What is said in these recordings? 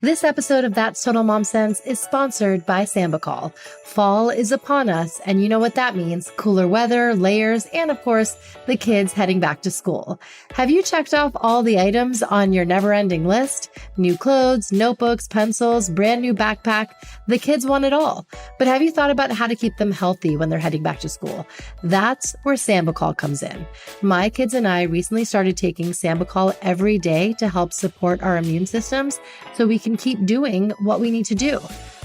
This episode of That's Total Mom Sense is sponsored by Sambucol. Fall is upon us, and you know what that means. Cooler weather, layers, and of course, the kids heading back to school. Have you checked off all the items on your never-ending list? New clothes, notebooks, pencils, brand new backpack. The kids want it all. But have you thought about how to keep them healthy when they're heading back to school? That's where Sambucol comes in. My kids and I recently started taking Sambucol every day to help support our immune systems so we can keep doing what we need to do.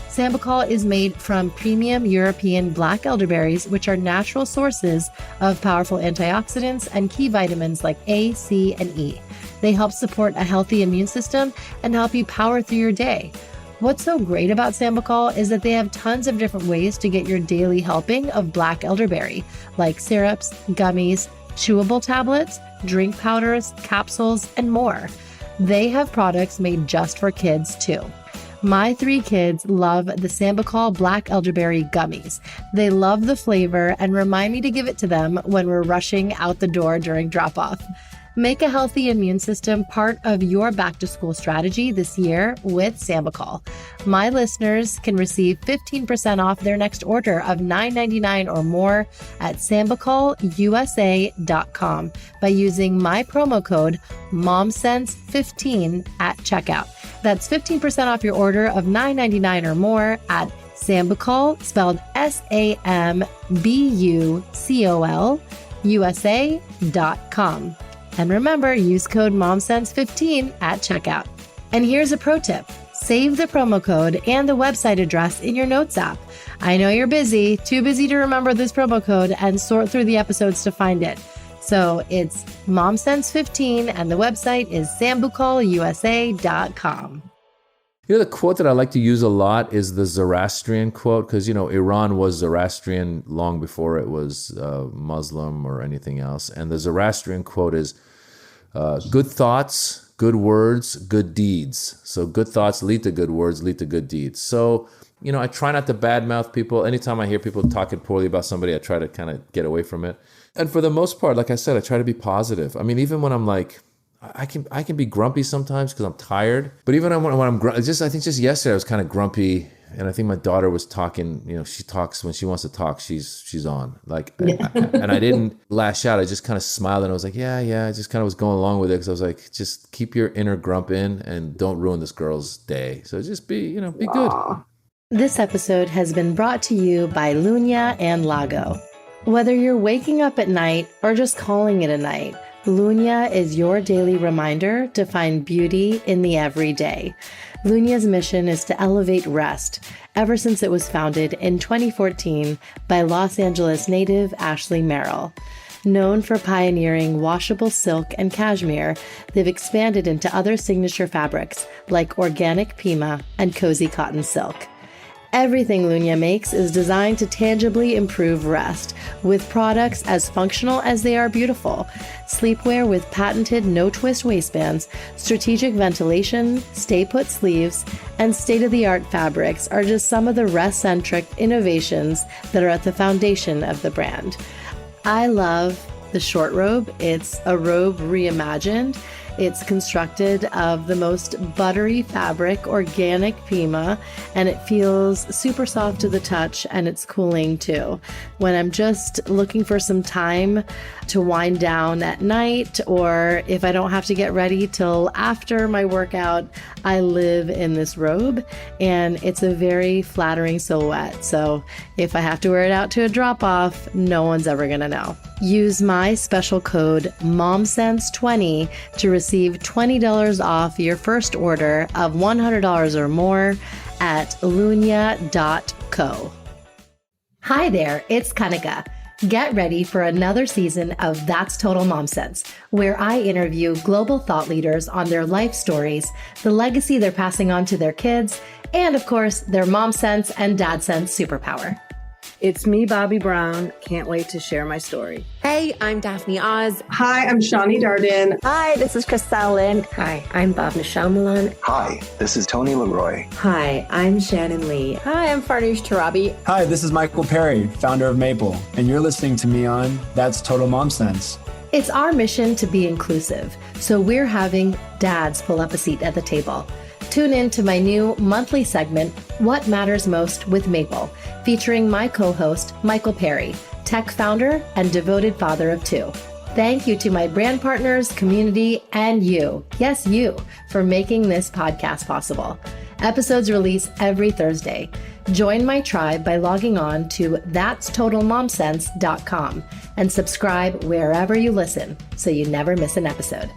Sambucol is made from premium European black elderberries, which are natural sources of powerful antioxidants and key vitamins like A, C, and E. They help support a healthy immune system and help you power through your day. What's so great about Sambucol is that they have tons of different ways to get your daily helping of black elderberry, like syrups, gummies, chewable tablets, drink powders, capsules, and more. They have products made just for kids, too. My 3 kids love the Sambucol Black Elderberry Gummies. They love the flavor and remind me to give it to them when we're rushing out the door during drop-off. Make a healthy immune system part of your back-to-school strategy this year with Sambucol. My listeners can receive 15% off their next order of $9.99 or more at SambucolUSA.com by using my promo code MOMSENSE15 at checkout. That's 15% off your order of $9.99 or more at Sambucol, spelled SAMBUCOL, USA.com. And remember, use code MOMSENSE15 at checkout. And here's a pro tip. Save the promo code and the website address in your notes app. I know you're busy, too busy to remember this promo code and sort through the episodes to find it. So it's MOMSENSE15 and the website is SambucolUSA.com. You know, the quote that I like to use a lot is the Zoroastrian quote, because, you know, Iran was Zoroastrian long before it was Muslim or anything else. And the Zoroastrian quote is, good thoughts, good words, good deeds. So good thoughts lead to good words, lead to good deeds. So, you know, I try not to badmouth people. Anytime I hear people talking poorly about somebody, I try to kind of get away from it. And for the most part, like I said, I try to be positive. I mean, even when I'm like, I can be grumpy sometimes because I'm tired. But even when I'm grumpy, I think just yesterday I was kind of grumpy, and I think my daughter was talking. You know, she talks when she wants to talk. She's on. Like, and I didn't lash out. I just kind of smiled and I was like, yeah. I just kind of was going along with it because I was like, just keep your inner grump in and don't ruin this girl's day. So just be good. This episode has been brought to you by Lunya and Lago. Whether you're waking up at night or just calling it a night, Lunya is your daily reminder to find beauty in the everyday. Lunya's mission is to elevate rest ever since it was founded in 2014 by Los Angeles native Ashley Merrill. Known for pioneering washable silk and cashmere, they've expanded into other signature fabrics like organic Pima and cozy cotton silk. Everything Lunya makes is designed to tangibly improve rest, with products as functional as they are beautiful. Sleepwear with patented no-twist waistbands, strategic ventilation, stay-put sleeves, and state-of-the-art fabrics are just some of the rest-centric innovations that are at the foundation of the brand. I love the short robe. It's a robe reimagined. It's constructed of the most buttery fabric, organic Pima, and it feels super soft to the touch, and it's cooling too. When I'm just looking for some time to wind down at night, or if I don't have to get ready till after my workout, I live in this robe, and it's a very flattering silhouette. So if I have to wear it out to a drop-off, no one's ever gonna know. Use my special code MOMSENSE20 to receive $20 off your first order of $100 or more at lunya.co. Hi there, it's Kanika. Get ready for another season of That's Total Mom Sense, where I interview global thought leaders on their life stories, the legacy they're passing on to their kids, and of course, their mom sense and dad sense superpower. It's me, Bobby Brown. Can't wait to share my story. Hey, I'm Daphne Oz. Hi, I'm Shani Darden. Hi, this is Christelle Lynn. Hi, I'm Bob Michelle Milan. Hi, this is Tony Leroy. Hi, I'm Shannon Lee. Hi, I'm Farnoosh Tarabi. Hi, this is Michael Perry, founder of Maple, and you're listening to me on That's Total Mom Sense. It's our mission to be inclusive, so we're having dads pull up a seat at the table. Tune in to my new monthly segment, What Matters Most with Maple, featuring my co-host, Michael Perry, tech founder and devoted father of two. Thank you to my brand partners, community, and you, yes, you, for making this podcast possible. Episodes release every Thursday. Join my tribe by logging on to that'stotalmomsense.com and subscribe wherever you listen so you never miss an episode.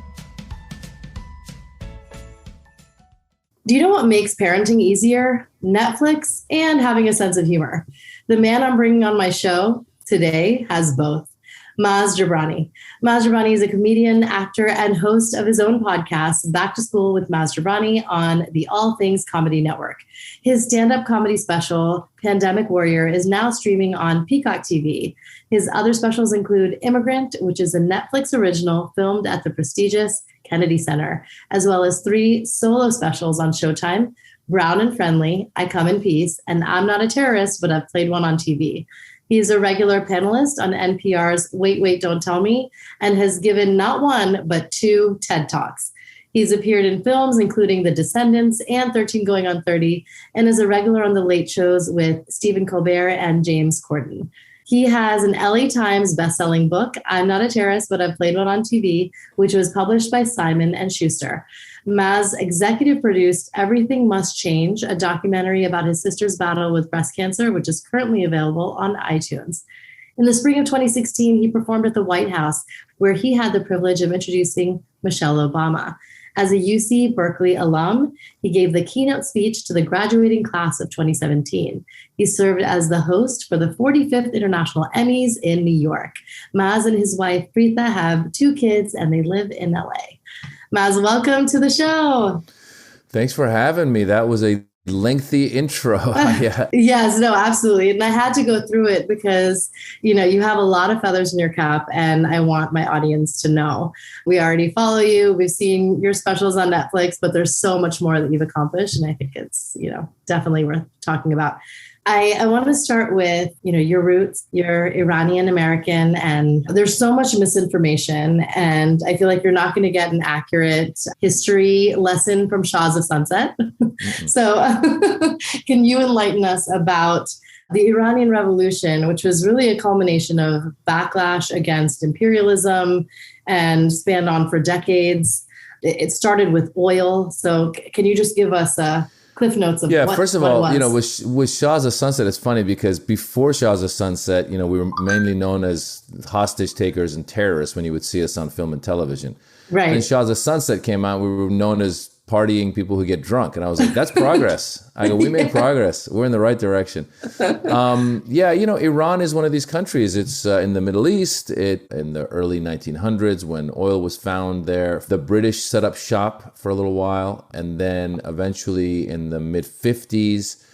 Do you know what makes parenting easier? Netflix and having a sense of humor. The man I'm bringing on my show today has both. Maz Jobrani. Maz Jobrani is a comedian, actor, and host of his own podcast, Back to School with Maz Jobrani, on the All Things Comedy Network. His stand-up comedy special, Pandemic Warrior, is now streaming on PeacockTV. His other specials include Immigrant, which is a Netflix original filmed at the prestigious Kennedy Center, as well as 3 solo specials on Showtime, Brown and Friendly, I Come in Peace, and I'm Not a Terrorist, but I've played one on TV. He's a regular panelist on NPR's Wait, Wait, Don't Tell Me, and has given not 1, but 2 TED Talks. He's appeared in films including The Descendents and 13 Going on 30, and is a regular on the late shows with Stephen Colbert and James Corden. He has an LA Times bestselling book, I'm Not a Terrorist, but I've played one on TV, which was published by Simon & Schuster. Maz executive produced Everything Must Change, a documentary about his sister's battle with breast cancer, which is currently available on iTunes. In the spring of 2016, he performed at the White House, where he had the privilege of introducing Michelle Obama. As a UC Berkeley alum, he gave the keynote speech to the graduating class of 2017. He served as the host for the 45th International Emmys in New York. Maz and his wife, Preetha, have 2 kids, and they live in LA. Maz, welcome to the show. Thanks for having me. That was a lengthy intro. Yeah. Yes, no, absolutely. And I had to go through it because, you have a lot of feathers in your cap, and I want my audience to know. We already follow you. We've seen your specials on Netflix, but there's so much more that you've accomplished. And I think it's, definitely worth talking about. I want to start with, your roots. You're Iranian American, and there's so much misinformation. And I feel like you're not going to get an accurate history lesson from Shahs of Sunset. Mm-hmm. So can you enlighten us about the Iranian Revolution, which was really a culmination of backlash against imperialism and spanned on for decades? It started with oil. So can you just give us a Cliff Notes of first of all, with Shahs of Sunset, it's funny because before Shahs of Sunset, we were mainly known as hostage takers and terrorists when you would see us on film and television. Right. When Shahs of Sunset came out, we were known as partying people who get drunk. And I was like, that's progress. I go, we made progress. We're in the right direction. Iran is one of these countries. It's in the Middle East. In the early 1900s, when oil was found there, the British set up shop for a little while. And then eventually in the mid-50s,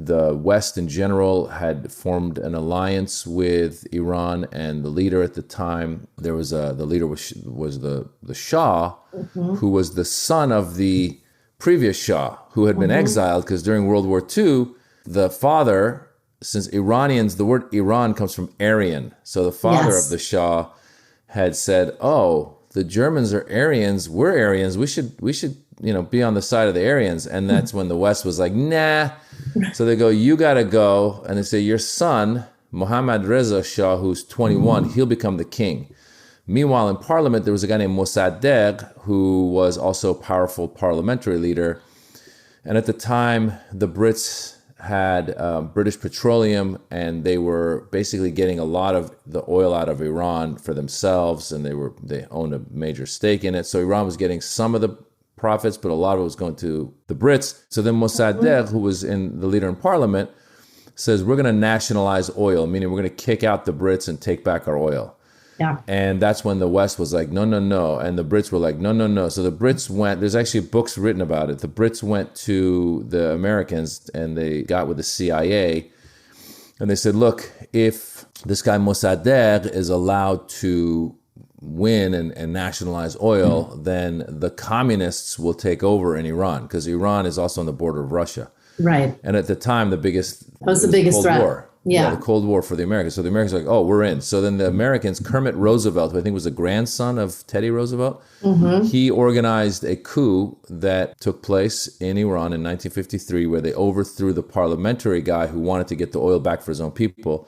the West in general had formed an alliance with Iran, and the leader at the time, the leader was the Shah, mm-hmm. who was the son of the previous Shah, who had been mm-hmm. exiled because during World War II, the father, since Iranians, the word Iran comes from Aryan, so the father of the Shah had said, "Oh, the Germans are Aryans, we're Aryans. We should be on the side of the Aryans," and that's when the West was like, "Nah." So they go, you got to go. And they say, your son, Mohammad Reza Shah, who's 21, he'll become the king. Meanwhile, in parliament, there was a guy named Mossadegh, who was also a powerful parliamentary leader. And at the time, the Brits had British Petroleum, and they were basically getting a lot of the oil out of Iran for themselves, and they owned a major stake in it. So Iran was getting some of the profits, but a lot of it was going to the Brits. So then Mossadegh, who was the leader in parliament, says, we're going to nationalize oil, meaning we're going to kick out the Brits and take back our oil. Yeah. And that's when the West was like, no, no, no. And the Brits were like, no, no, no. So the Brits went, there's actually books written about it. The Brits went to the Americans and they got with the CIA and they said, look, if this guy Mossadegh is allowed to win and nationalize oil, then the communists will take over in Iran, because Iran is also on the border of Russia. Right. And at the time, the biggest threat. War. Yeah. The Cold War for the Americans. So the Americans are like, oh, we're in. So then the Americans, Kermit Roosevelt, who I think was the grandson of Teddy Roosevelt, he organized a coup that took place in Iran in 1953 where they overthrew the parliamentary guy who wanted to get the oil back for his own people.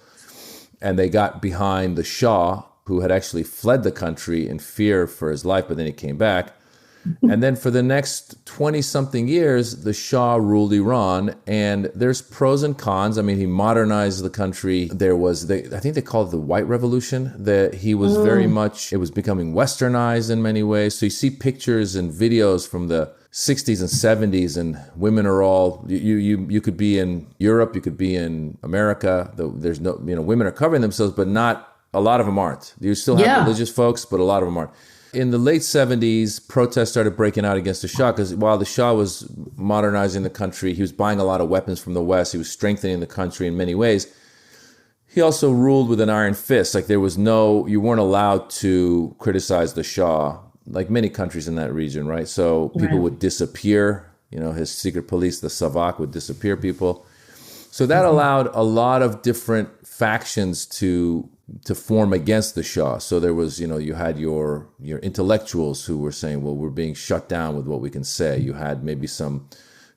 And they got behind the Shah, who had actually fled the country in fear for his life, but then he came back. And then for the next 20-something years, the Shah ruled Iran, and there's pros and cons. I mean, he modernized the country. There was, I think they called it the White Revolution, that he was very much, it was becoming westernized in many ways. So you see pictures and videos from the 60s and 70s, and women are all, you could be in Europe, you could be in America. There's no, women are covering themselves, but not, a lot of them aren't. You still have religious folks, but a lot of them aren't. In the late 70s, protests started breaking out against the Shah because while the Shah was modernizing the country, he was buying a lot of weapons from the West. He was strengthening the country in many ways. He also ruled with an iron fist. Like you weren't allowed to criticize the Shah, like many countries in that region, right? So people would disappear. His secret police, the Savak, would disappear people. So that allowed a lot of different factions to form against the Shah. So there was, you had your intellectuals who were saying, well, we're being shut down with what we can say. You had maybe some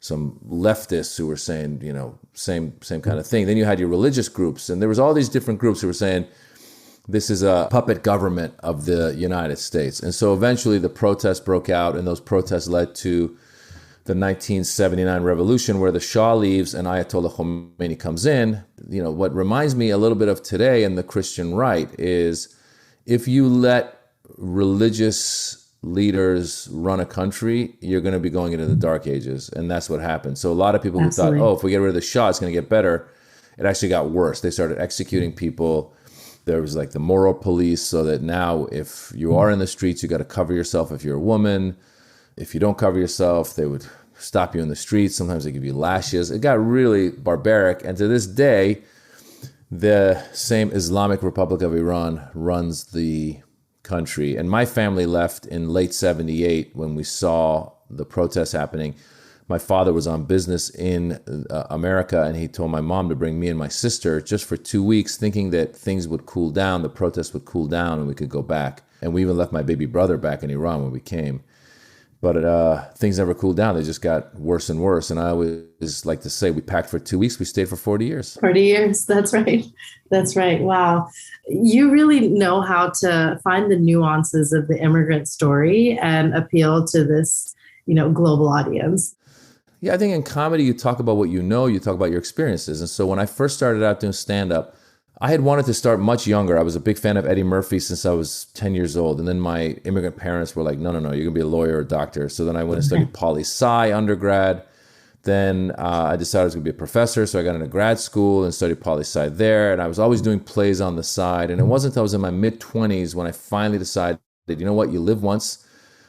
leftists who were saying, same kind of thing. Then you had your religious groups, and there was all these different groups who were saying, this is a puppet government of the United States. And so eventually the protests broke out, and those protests led to the 1979 revolution, where the Shah leaves and Ayatollah Khomeini comes in. What reminds me a little bit of today and the Christian right is if you let religious leaders run a country, you're going to be going into the dark ages. And that's what happened. So a lot of people who thought, if we get rid of the Shah, it's going to get better. It actually got worse. They started executing people. There was like the moral police, so that now if you are in the streets, you got to cover yourself if you're a woman. If you don't cover yourself, they would stop you in the streets. Sometimes they give you lashes. It got really barbaric. And to this day, the same Islamic Republic of Iran runs the country. And my family left in late 78 when we saw the protests happening. My father was on business in America, and he told my mom to bring me and my sister just for 2 weeks, thinking that things would cool down, the protests would cool down, and we could go back. And we even left my baby brother back in Iran when we came. But things never cooled down. They just got worse and worse. And I always like to say, we packed for 2 weeks. We stayed for 40 years. 40 years. That's right. That's right. Wow. You really know how to find the nuances of the immigrant story and appeal to this, global audience. Yeah, I think in comedy, you talk about what you know, you talk about your experiences. And so when I first started out doing stand-up, I had wanted to start much younger. I was a big fan of Eddie Murphy since I was 10 years old. And then my immigrant parents were like, no, you're going to be a lawyer or a doctor. So then I went and studied poli-sci undergrad. Then I decided I was going to be a professor. So I got into grad school and studied poli-sci there. And I was always doing plays on the side. And it wasn't until I was in my mid-20s when I finally decided, you know what, you live once.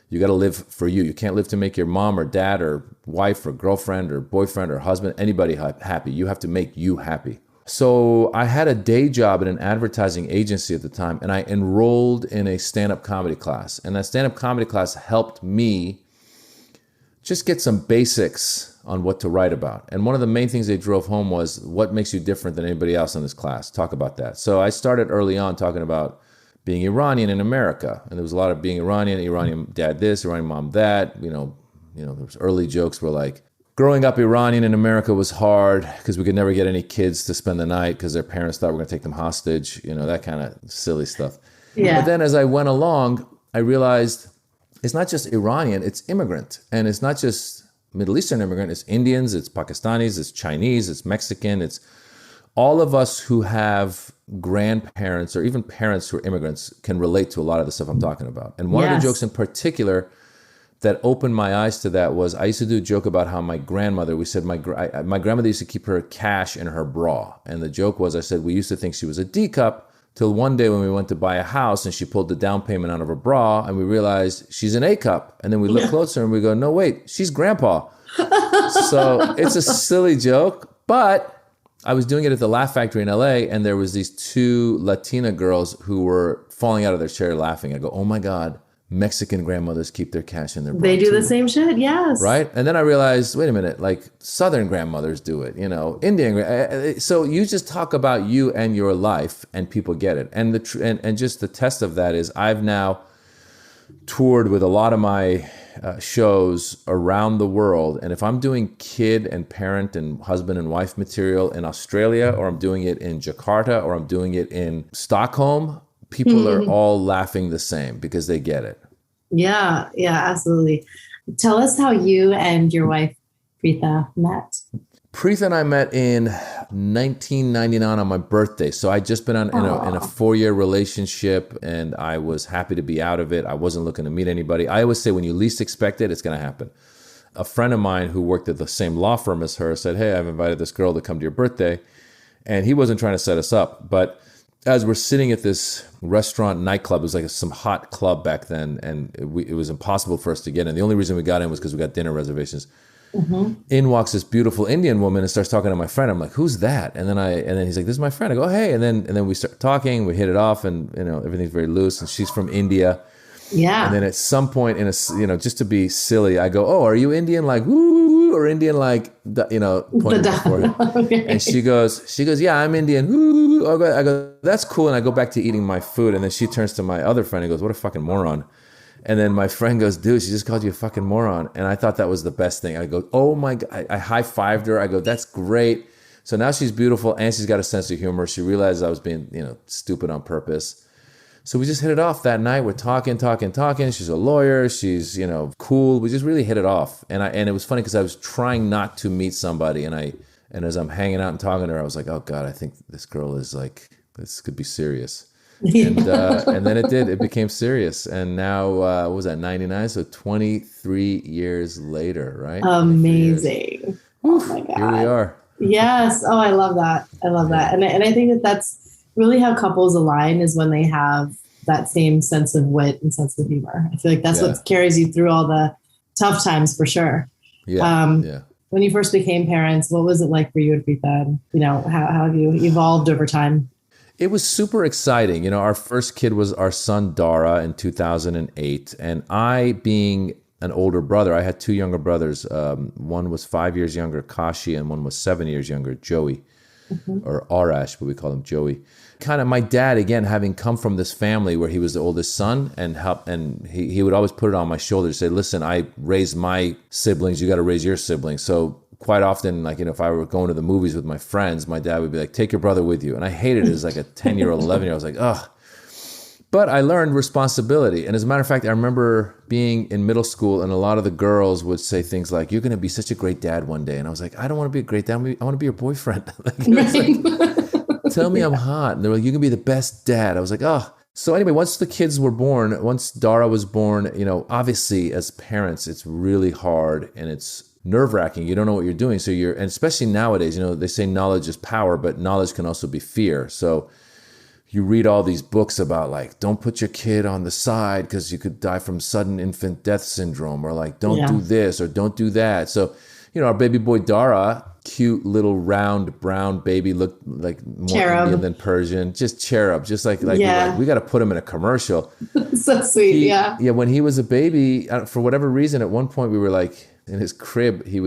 You got to live for you. You can't live to make your mom or dad or wife or girlfriend or boyfriend or husband, anybody happy. You have to make you happy. So I had a day job at an advertising agency at the time, and I enrolled in a stand-up comedy class. And that stand-up comedy class helped me just get some basics on what to write about. And one of the main things they drove home was, what makes you different than anybody else in this class? Talk about that. So I started early on talking about being Iranian in America. And there was a lot of being Iranian dad this, Iranian mom that. There was early jokes were like, growing up Iranian in America was hard because we could never get any kids to spend the night because their parents thought we were going to take them hostage, that kind of silly stuff. Yeah. But then as I went along, I realized it's not just Iranian, it's immigrant. And it's not just Middle Eastern immigrant, it's Indians, it's Pakistanis, it's Chinese, it's Mexican, it's all of us who have grandparents or even parents who are immigrants can relate to a lot of the stuff I'm talking about. And one of the jokes in particular that opened my eyes to that was I used to do a joke about how my grandmother, we said my grandmother used to keep her cash in her bra. And the joke was, I said, we used to think she was a D cup till one day when we went to buy a house and she pulled the down payment out of her bra and we realized she's an A cup. And then we look closer and we go, no, wait, she's grandpa. So it's a silly joke, but I was doing it at the Laugh Factory in LA and there was these two Latina girls who were falling out of their chair laughing. I go, oh my God. Mexican grandmothers keep their cash in their bra They do too. the same shit. Yes. Right. And then I realized, wait a minute, like Southern grandmothers do it, Indian. So you just talk about you and your life and people get it. And and just the test of that is I've now toured with a lot of my shows around the world. And if I'm doing kid and parent and husband and wife material in Australia, or I'm doing it in Jakarta, or I'm doing it in Stockholm, people are all laughing the same because they get it. Yeah, absolutely. Tell us how you and your wife, Preetha, met. Preetha and I met in 1999 on my birthday. So I'd just been in a 4-year relationship, and I was happy to be out of it. I wasn't looking to meet anybody. I always say when you least expect it, it's going to happen. A friend of mine who worked at the same law firm as her said, hey, I've invited this girl to come to your birthday. And he wasn't trying to set us up. But as we're sitting at this restaurant nightclub, it was like some hot club back then, and it was impossible for us to get in. The only reason we got in was because we got dinner reservations. In walks this beautiful Indian woman and starts talking to my friend. I'm like, who's that? And then he's like, this is my friend. I go, hey. And then we start talking, we hit it off, and everything's very loose. And she's from India. Yeah. And then at some point just to be silly, I go, oh, are you Indian like woo, or Indian like pointing at my forehead? Okay. And she goes, yeah, I'm Indian. Woo. I go, that's cool. And I go back to eating my food. And then she turns to my other friend and goes, what a fucking moron. And then my friend goes, dude, she just called you a fucking moron. And I thought that was the best thing. I go, oh my God. I high-fived her. I go, that's great. So now she's beautiful and she's got a sense of humor. She realized I was being, stupid on purpose. So we just hit it off that night. We're talking. She's a lawyer. She's, cool. We just really hit it off. And it was funny because I was trying not to meet somebody. And as I'm hanging out and talking to her, I was like, oh God, I think this girl is like, this could be serious. And then it became serious. And now, what was that, 99? So 23 years later, right? Amazing. Oh my God. Here we are. Yes. Oh, I love that. And I think that's really how couples align, is when they have that same sense of wit and sense of humor. I feel like that's what carries you through all the tough times, for sure. Yeah. When you first became parents, what was it like for you and Preetha? And, how have you evolved over time? It was super exciting. Our first kid was our son, Dara, in 2008. And I, being an older brother, I had 2 younger brothers. One was 5 years younger, Kashi, and one was 7 years younger, Joey, or Arash, but we call him Joey. Kind of my dad, again, having come from this family where he was the oldest son, and he would always put it on my shoulder to say, listen, I raised my siblings, you got to raise your siblings. So quite often, like, if I were going to the movies with my friends, my dad would be like, take your brother with you. And I hated it as like a 10-year-old, 11-year-old. I was like, ugh. But I learned responsibility. And as a matter of fact, I remember being in middle school and a lot of the girls would say things like, you're going to be such a great dad one day. And I was like, I don't want to be a great dad. I want to be your boyfriend. Tell me I'm hot. And they were like, you can be the best dad. I was like, oh. So anyway, once the kids were born, once Dara was born, obviously as parents, it's really hard and it's nerve-wracking. You don't know what you're doing. So and especially nowadays, they say knowledge is power, but knowledge can also be fear. So you read all these books about like, don't put your kid on the side because you could die from sudden infant death syndrome, or like, don't do this or don't do that. So, our baby boy Dara, cute little round brown baby, looked like more cherub. Indian than Persian, just cherub, just like we got to put him in a commercial. So sweet. Yeah. When he was a baby, for whatever reason, at one point we were like in his crib, we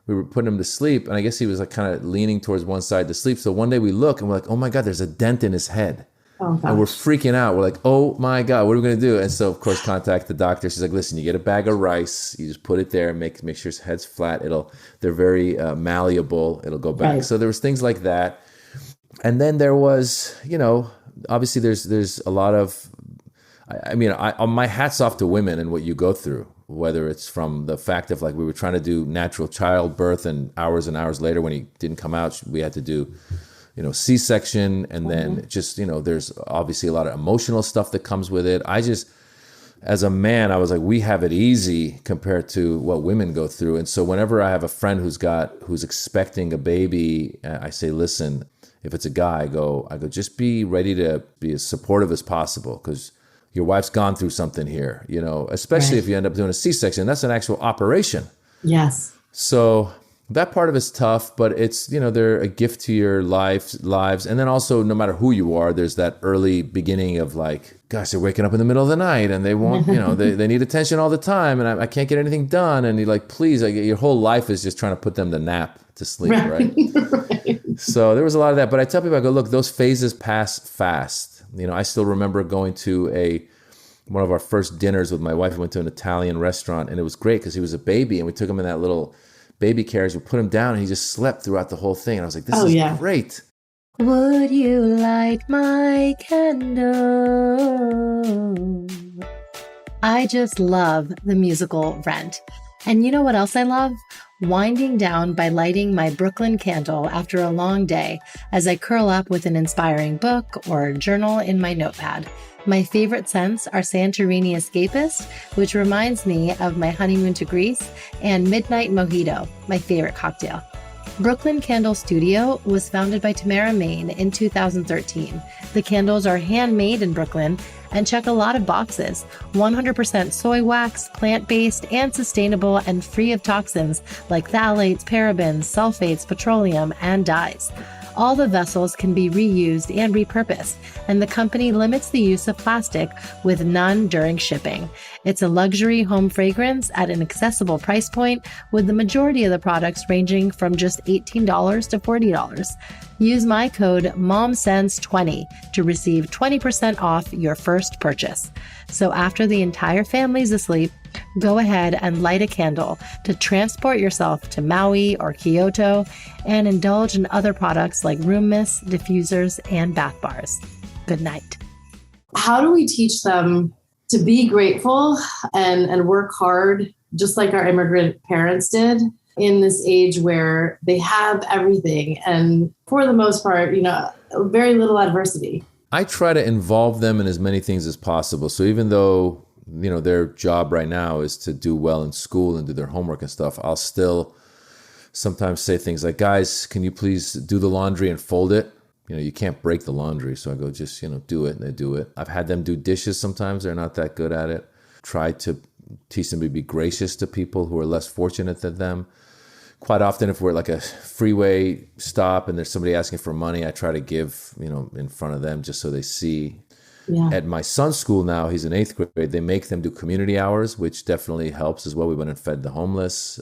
were putting him to sleep, and I guess he was like kind of leaning towards one side to sleep. So one day we look and we're like, oh my God, there's a dent in his head. Oh, and we're freaking out. We're like, oh my God, what are we going to do? And so, of course, contact the doctor. She's like, listen, you get a bag of rice. You just put it there and make sure his head's flat. They're very malleable. It'll go back. Right. So there was things like that. And then there was, obviously there's a lot of, my hat's off to women and what you go through, whether it's from the fact of like we were trying to do natural childbirth and hours later when he didn't come out, we had to do C-section, and then just, there's obviously a lot of emotional stuff that comes with it. As a man, I was like, we have it easy compared to what women go through. And so whenever I have a friend who's expecting a baby, I say, listen, if it's a guy, I go, just be ready to be as supportive as possible, because your wife's gone through something here, especially if you end up doing a C-section. That's an actual operation. Yes. So that part of it's tough, but it's, they're a gift to your lives. And then also, no matter who you are, there's that early beginning of like, gosh, they're waking up in the middle of the night and they want, they need attention all the time and I can't get anything done. And you're like, please, your whole life is just trying to put them to nap, to sleep, right? Right. So there was a lot of that. But I tell people, I go, look, those phases pass fast. I still remember going to one of our first dinners with my wife. We went to an Italian restaurant and it was great because he was a baby and we took him in that little baby carriage. We put him down and he just slept throughout the whole thing. And I was like, this is great. Would you light my candle? I just love the musical Rent. And you know what else I love? Winding down by lighting my Brooklyn candle after a long day as I curl up with an inspiring book or journal in my notepad. My favorite scents are Santorini Escapist, which reminds me of my honeymoon to Greece, and Midnight Mojito, my favorite cocktail. Brooklyn Candle Studio was founded by Tamara Main in 2013. The candles are handmade in Brooklyn and check a lot of boxes. 100% soy wax, plant-based, and sustainable and free of toxins like phthalates, parabens, sulfates, petroleum, and dyes. All the vessels can be reused and repurposed, and the company limits the use of plastic with none during shipping. It's a luxury home fragrance at an accessible price point, with the majority of the products ranging from just $18 to $40. Use my code MOMSENSE20 to receive 20% off your first purchase. So after the entire family's asleep, go ahead and light a candle to transport yourself to Maui or Kyoto and indulge in other products like room mists, diffusers, and bath bars. Good night. How do we teach them to be grateful and work hard, just like our immigrant parents did, in this age where they have everything and for the most part, very little adversity? I try to involve them in as many things as possible. So even though, their job right now is to do well in school and do their homework and stuff, I'll still sometimes say things like, guys, can you please do the laundry and fold it? You can't break the laundry. So I go, just, do it. And they do it. I've had them do dishes sometimes. They're not that good at it. Try to teach them to be gracious to people who are less fortunate than them. Quite often, if we're at like a freeway stop and there's somebody asking for money, I try to give, in front of them just so they see. Yeah. At my son's school now, he's in 8th grade, they make them do community hours, which definitely helps as well. We went and fed the homeless.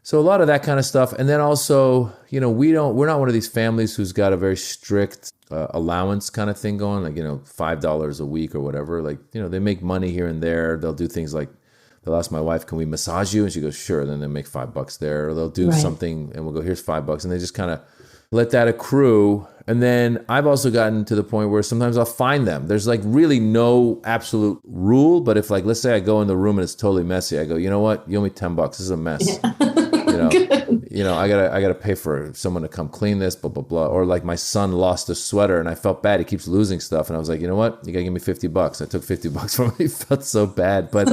So a lot of that kind of stuff. And then also, we're not one of these families who's got a very strict allowance kind of thing going, like, $5 a week or whatever. Like, they make money here and there. They'll do things like, they'll ask my wife, can we massage you? And she goes, sure. Then they make $5 there. Or they'll do something and we'll go, here's $5. And they just kind of let that accrue. And then I've also gotten to the point where sometimes I'll find them. There's like really no absolute rule. But if like, let's say I go in the room and it's totally messy. I go, you know what? You owe me $10. This is a mess. Yeah. I gotta pay for someone to come clean this, blah, blah, blah. Or like my son lost a sweater and I felt bad. He keeps losing stuff. And I was like, you know what? You gotta give me $50. I took $50 from him. He felt so bad. But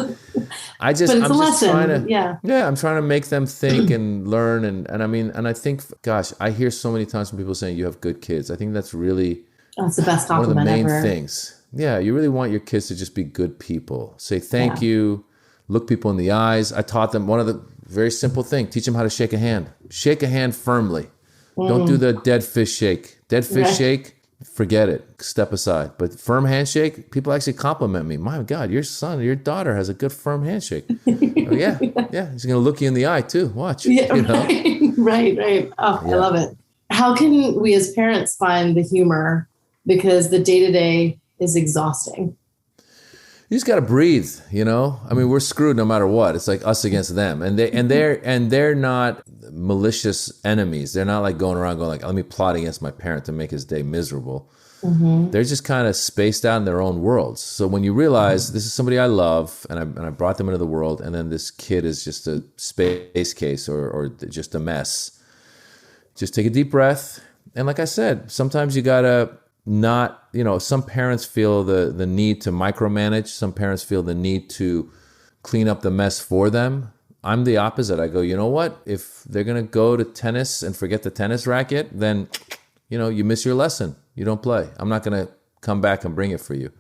I'm just trying to, I'm trying to make them think and learn. And I think, gosh, I hear so many times from people saying you have good kids. I think that's really the best compliment one of the main ever. things. Yeah, you really want your kids to just be good people. Say thank you, look people in the eyes. I taught them one of the very simple thing. Teach them how to shake a hand. Shake a hand firmly. Don't do the dead fish shake. Dead fish shake, forget it. Step aside. But firm handshake, people actually compliment me. My God, your son or your daughter has a good firm handshake. Yeah. He's going to look you in the eye too. Watch. Yeah, right. Oh, I love it. How can we as parents find the humor? Because the day-to-day is exhausting. You just got to breathe, I mean, we're screwed no matter what. It's like us against them. And they're not malicious enemies. They're not like going around going like, let me plot against my parent to make his day miserable. Mm-hmm. They're just kind of spaced out in their own worlds. So when you realize this is somebody I love and I brought them into the world, and then this kid is just a space case or just a mess, just take a deep breath. And like I said, sometimes you got to not, some parents feel the need to micromanage. Some parents feel the need to clean up the mess for them. I'm the opposite. I go, you know what? If they're going to go to tennis and forget the tennis racket, then, you miss your lesson. You don't play. I'm not going to come back and bring it for you.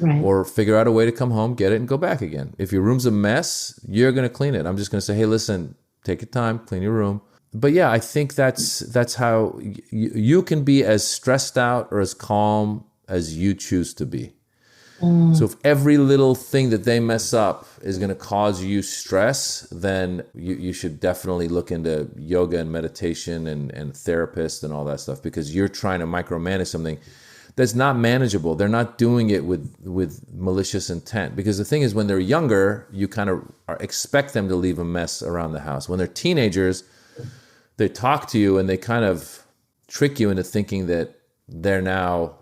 Right. Or figure out a way to come home, get it, and go back again. If your room's a mess, you're going to clean it. I'm just going to say, hey, listen, take your time, clean your room. But yeah, I think that's how you can be as stressed out or as calm as you choose to be. So if every little thing that they mess up is going to cause you stress, then you should definitely look into yoga and meditation and therapists and all that stuff, because you're trying to micromanage something that's not manageable. They're not doing it with malicious intent. Because the thing is, when they're younger, you kind of expect them to leave a mess around the house. When they're teenagers, they talk to you and they kind of trick you into thinking that they're now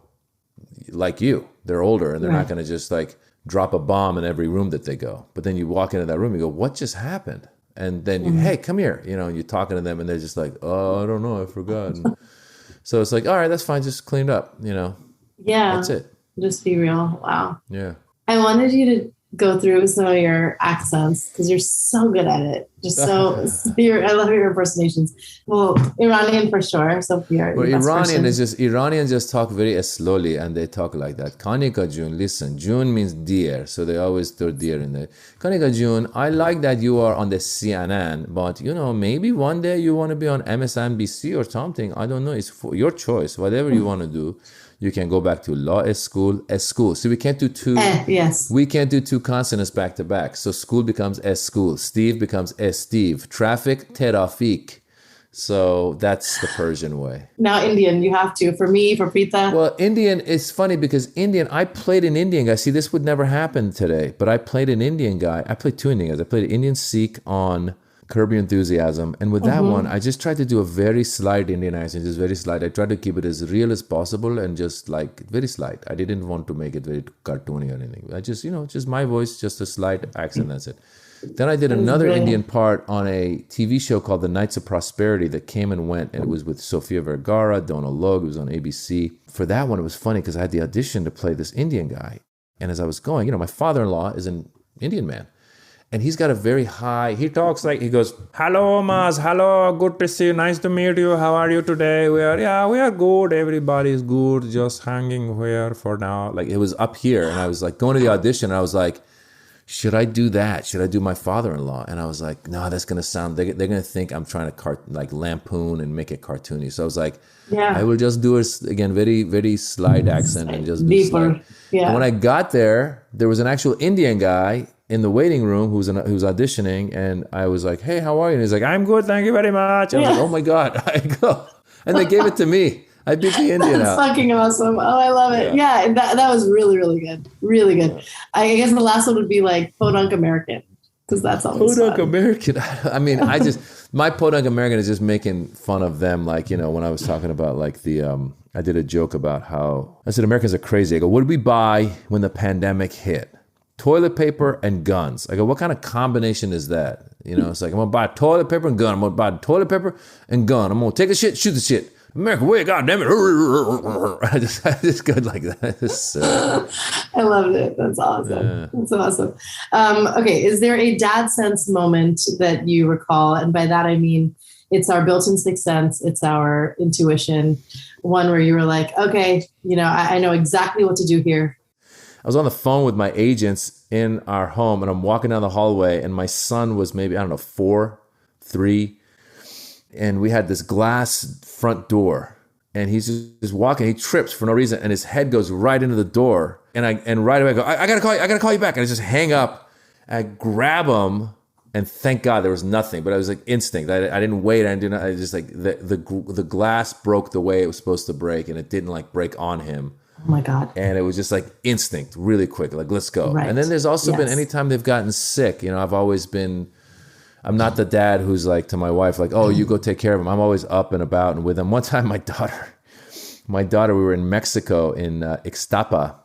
like you. They're older and they're not going to just like drop a bomb in every room that they go. But then you walk into that room, you go, what just happened? And then you, hey, come here, and you're talking to them and they're just like, oh, I don't know, I forgot. And so it's like, all right, that's fine. Just clean it up, Yeah. That's it. Just be real. Wow. Yeah. I wanted you to go through some of your accents because you're so good at it. Just so, I love your impersonations. Well, Iranian for sure. So Iranians just talk very slowly and they talk like that. Kanika Jun, listen, Jun means deer. So they always throw deer in there. Kanika Jun, I like that you are on the CNN, but maybe one day you want to be on MSNBC or something. I don't know. It's for your choice. Whatever you want to do. You can go back to law school. So we can't do two. Yes. We can't do two consonants back to back. So school becomes school. Steve becomes Steve. Traffic, terafik. So that's the Persian way. Now Indian, you have to. For me, for Preeta. Well, Indian, it's funny because I played an Indian guy. See, this would never happen today, but I played an Indian guy. I played two Indian guys. I played an Indian Sikh on Curb Your Enthusiasm. And with that one, I just tried to do a very slight Indian accent, just very slight. I tried to keep it as real as possible and just like very slight. I didn't want to make it very cartoony or anything. I just, just my voice, just a slight accent, that's it. Then I did another Indian part on a TV show called The Knights of Prosperity that came and went, and it was with Sofia Vergara, Donald Logue. It was on ABC. For that one, it was funny because I had the audition to play this Indian guy. And as I was going, my father-in-law is an Indian man. And he's got a very high, he talks like, he goes, hello, Maz, hello, good to see you, nice to meet you, how are you today? We are good, everybody's good, just hanging here for now. Like, it was up here, and I was like, going to the audition, and I was like, should I do that? Should I do my father-in-law? And I was like, no, that's going to sound, they're going to think I'm trying to lampoon and make it cartoony. So I was like, I will just do it, again, very, very slight accent and just do slight. Yeah. And when I got there was an actual Indian guy in the waiting room who's auditioning, and I was like, hey, how are you? And he's like, I'm good, thank you very much. I was like, oh my God, I go. And they gave it to me. I beat the Indian out. That's fucking awesome. Oh, I love it. Yeah, that was really, really good. Really good. Yeah. I guess the last one would be like Podunk American, because that's always Podunk American. I mean, my Podunk American is just making fun of them. Like, when I was talking about like I did a joke about how, I said, Americans are crazy. I go, what did we buy when the pandemic hit? Toilet paper and guns. I go, what kind of combination is that? It's like, I'm going to buy toilet paper and gun. I'm going to buy toilet paper and gun. I'm going to take the shit, shoot the shit. America, wait, goddamn it. I just go like that. I loved it. That's awesome. Yeah. That's awesome. Okay. Is there a dad sense moment that you recall? And by that, I mean, it's our built-in sixth sense. It's our intuition. One where you were like, okay, I know exactly what to do here. I was on the phone with my agents in our home, and I'm walking down the hallway, and my son was maybe, 4, 3, and we had this glass front door, and he's just walking. He trips for no reason, and his head goes right into the door, and right away I go, I gotta call you back, and I just hang up. I grab him, and thank God there was nothing, but I was like instinct. I didn't wait. I didn't do nothing. I just like the glass broke the way it was supposed to break, and it didn't like break on him. Oh my God. And it was just like instinct, really quick, like, let's go. Right. And then there's also been, anytime they've gotten sick, I've always been, I'm not the dad who's like to my wife, like, oh, you go take care of him. I'm always up and about and with him. One time my daughter, we were in Mexico in Ixtapa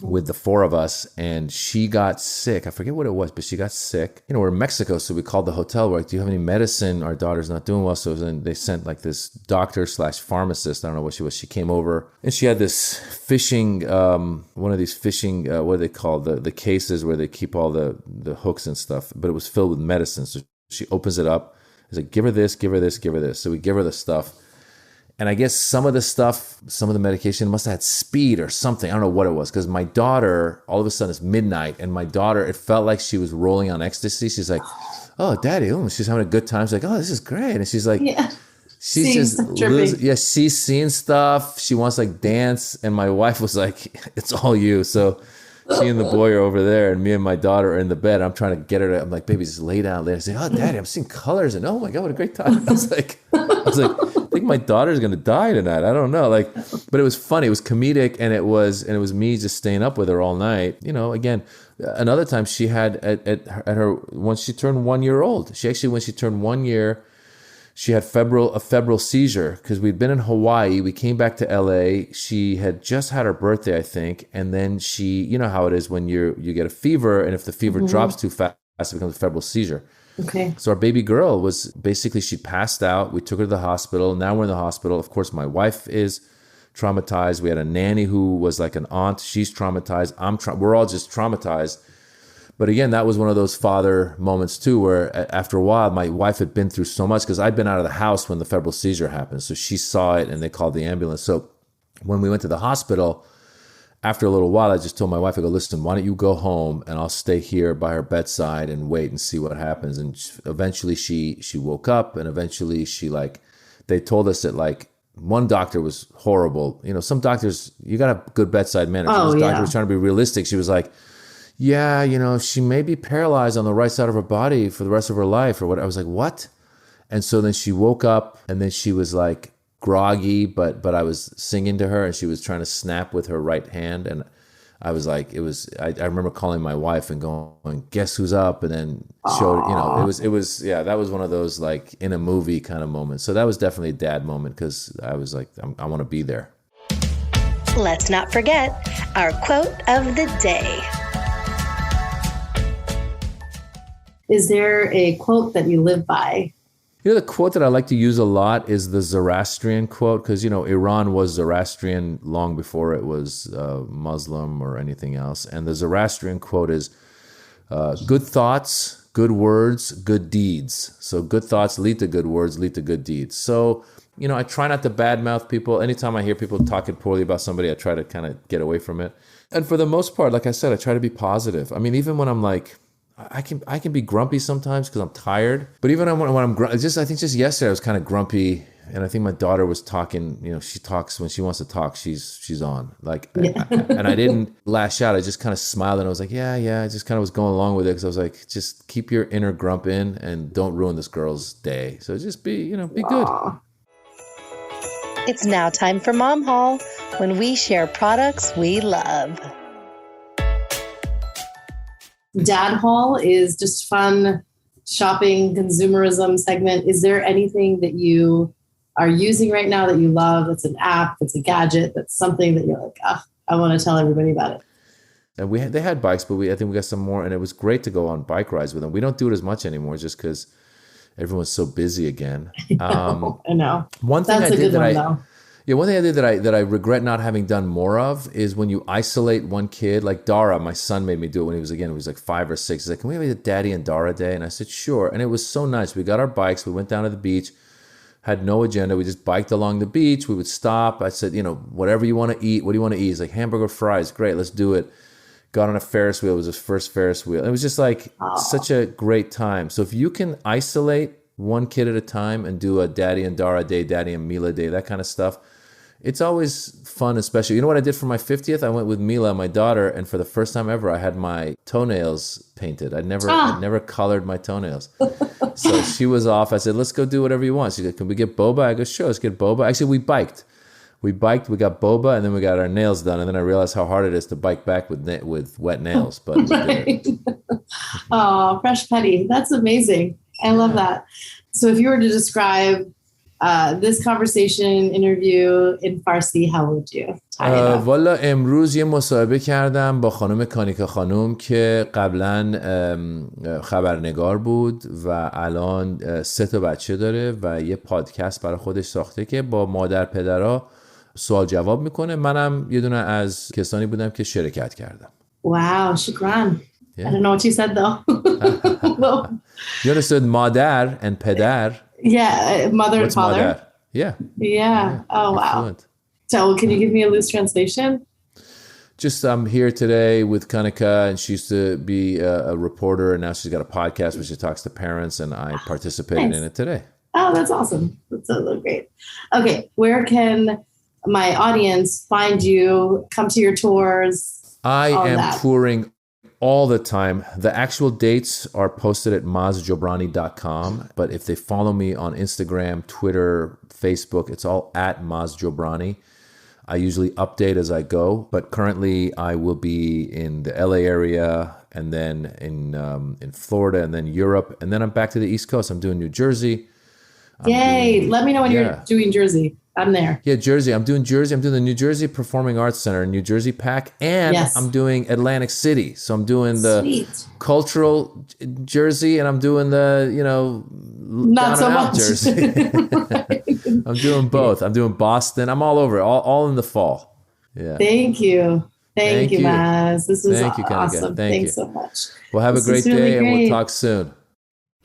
with the 4 of us, and she got sick. I forget what it was, but she got sick. We're in Mexico, so we called the hotel. We're like, do you have any medicine? Our daughter's not doing well. So then they sent like this doctor/pharmacist. I don't know what she was. She came over, and she had this fishing, one of these fishing, what are they called? The cases where they keep all the hooks and stuff, but it was filled with medicine. So she opens it up. I said, give her this, give her this, give her this. So we give her the stuff. And I guess some of the medication must have had speed or something. I don't know what it was, because my daughter, all of a sudden it's midnight, and my daughter, it felt like she was rolling on ecstasy. She's like, oh, daddy, she's having a good time. She's like, oh, this is great. And she's like, She's just she's seeing stuff. She wants like dance, and my wife was like, "It's all you." So she and the boy are over there, and me and my daughter are in the bed. I'm trying to get her to. I'm like, "Baby, just lay down there." I say, "Oh, Daddy, I'm seeing colors," and oh my God, what a great time! I was like, I think my daughter's gonna die tonight. I don't know, like, but it was funny. It was comedic, and it was me just staying up with her all night. You know, again, another time she had at her once she turned 1 year old. She actually when she turned 1 year. She had a febrile seizure because we'd been in Hawaii. We came back to LA. She had just had her birthday, I think. And then you know how it is when you get a fever, and if the fever drops too fast, it becomes a febrile seizure. Okay. So our baby girl was basically, she passed out. We took her to the hospital. Now we're in the hospital. Of course, my wife is traumatized. We had a nanny who was like an aunt. She's traumatized. We're all just traumatized. But again, that was one of those father moments too, where after a while, my wife had been through so much because I'd been out of the house when the febrile seizure happened. So she saw it and they called the ambulance. So when we went to the hospital, after a little while, I just told my wife, I go, listen, why don't you go home and I'll stay here by her bedside and wait and see what happens. And eventually she woke up, and eventually they told us that like one doctor was horrible. You know, some doctors, you got to have good bedside manner. This doctor was trying to be realistic. She was like, yeah, you know, she may be paralyzed on the right side of her body for the rest of her life or what. I was like, what? And so then she woke up, and then she was like groggy, but I was singing to her, and she was trying to snap with her right hand. And I was like, I remember calling my wife and going, guess who's up? And then showed, you know, that was one of those like in a movie kind of moments. So that was definitely a dad moment because I was like, I want to be there. Let's not forget our quote of the day. Is there a quote that you live by? You know, the quote that I like to use a lot is the Zoroastrian quote, because, you know, Iran was Zoroastrian long before it was Muslim or anything else. And the Zoroastrian quote is, good thoughts, good words, good deeds. So good thoughts lead to good words, lead to good deeds. So, you know, I try not to badmouth people. Anytime I hear people talking poorly about somebody, I try to kind of get away from it. And for the most part, like I said, I try to be positive. I mean, even when I'm like, I can be grumpy sometimes because I'm tired. But even when I'm grumpy, I think just yesterday I was kind of grumpy, and I think my daughter was talking. You know, she talks when she wants to talk. She's on like, and I didn't lash out. I just kind of smiled, and I was like, yeah. I just kind of was going along with it because I was like, just keep your inner grump in and don't ruin this girl's day. So just be good. It's now time for Mom Haul, when we share products we love. Dad Haul is just fun shopping consumerism segment. Is there anything that you are using right now that you love? That's an app, that's a gadget, that's something that you're like, I want to tell everybody about it. And they had bikes, but I think we got some more, and it was great to go on bike rides with them. We don't do it as much anymore just because everyone's so busy again. I know. One thing One thing I did that I regret not having done more of is when you isolate one kid, like Dara, my son made me do it when he was like 5 or 6. He's like, can we have a Daddy and Dara day? And I said, sure. And it was so nice. We got our bikes. We went down to the beach, had no agenda. We just biked along the beach. We would stop. I said, whatever you want to eat. What do you want to eat? He's like, hamburger, fries. Great, let's do it. Got on a Ferris wheel. It was his first Ferris wheel. It was just like such a great time. So if you can isolate one kid at a time and do a Daddy and Dara day, Daddy and Mila day, that kind of stuff, it's always fun, especially. You know what I did for my 50th? I went with Mila, my daughter, and for the first time ever, I had my toenails painted. I'd never colored my toenails. So she was off. I said, let's go do whatever you want. She said, can we get boba? I go, sure, let's get boba. Actually, we biked. We got boba, and then we got our nails done. And then I realized how hard it is to bike back with wet nails. But we did it. Oh, fresh putty. That's amazing. I love that. So if you were to describe this conversation interview in Farsi, how would you tie it up? والا امروز یه مصاحبه کردم با خانم کانیکا خانم که قبلا خبرنگار بود و الان 3 بچه داره و یه پادکست برای خودش ساخته که با مادر پدرها سوال جواب میکنه. منم یه دونه از کسانی بودم که شرکت کردم. Wow, shukran. Yeah. I don't know what you said though. You understood مادر and پدر? Yeah, mother and father. Mother? Yeah. Oh, wow. Excellent. So can you give me a loose translation? Just I'm here today with Kanika, and she used to be a reporter, and now she's got a podcast where she talks to parents, and I participated in it today. Oh, that's awesome. That's so great. Okay, where can my audience find you, come to your tours? I am touring all the time. The actual dates are posted at mazjobrani.com. But if they follow me on Instagram, Twitter, Facebook, it's all at Maz Jobrani. I usually update as I go, but currently I will be in the LA area and then in Florida and then Europe. And then I'm back to the East Coast. I'm doing New Jersey. Let me know when you're doing Jersey. I'm there. Yeah, Jersey. I'm doing Jersey. I'm doing the New Jersey Performing Arts Center, New Jersey PAC, and I'm doing Atlantic City. So I'm doing the cultural Jersey, and I'm doing the, not so much Jersey. I'm doing both. I'm doing Boston. I'm all over, all in the fall. Yeah. Thank you. Thank you, Maz. This was awesome. Thanks so much. Well, have a great day, and we'll talk soon.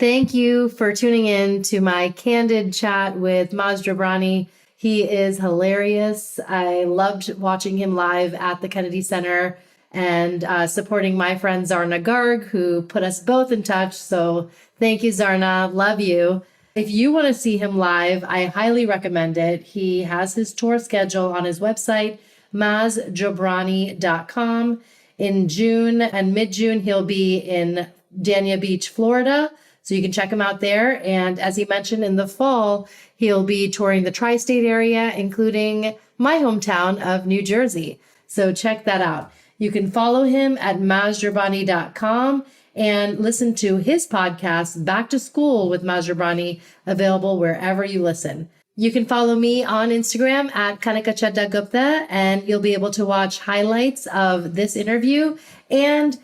Thank you for tuning in to my candid chat with Maz Jobrani. He is hilarious. I loved watching him live at the Kennedy Center and supporting my friend Zarna Garg, who put us both in touch. So thank you, Zarna. Love you. If you want to see him live, I highly recommend it. He has his tour schedule on his website, mazjobrani.com. In June and mid-June, he'll be in Dania Beach, Florida. So you can check him out there. And as he mentioned, in the fall, he'll be touring the tri-state area, including my hometown of New Jersey. So check that out. You can follow him at mazjobrani.com and listen to his podcast, Back to School with Maz Jobrani, available wherever you listen. You can follow me on Instagram at Kanika Chadda Gupta, and you'll be able to watch highlights of this interview and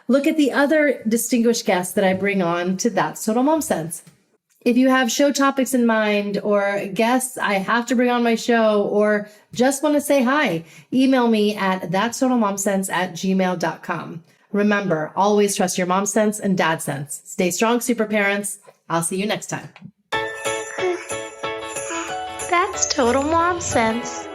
look at the other distinguished guests that I bring on to That's Total Mom Sense. If you have show topics in mind or guests I have to bring on my show or just want to say hi, email me at thatstotalmomsense@gmail.com. Remember, always trust your mom sense and dad sense. Stay strong, super parents. I'll see you next time. That's Total Mom Sense.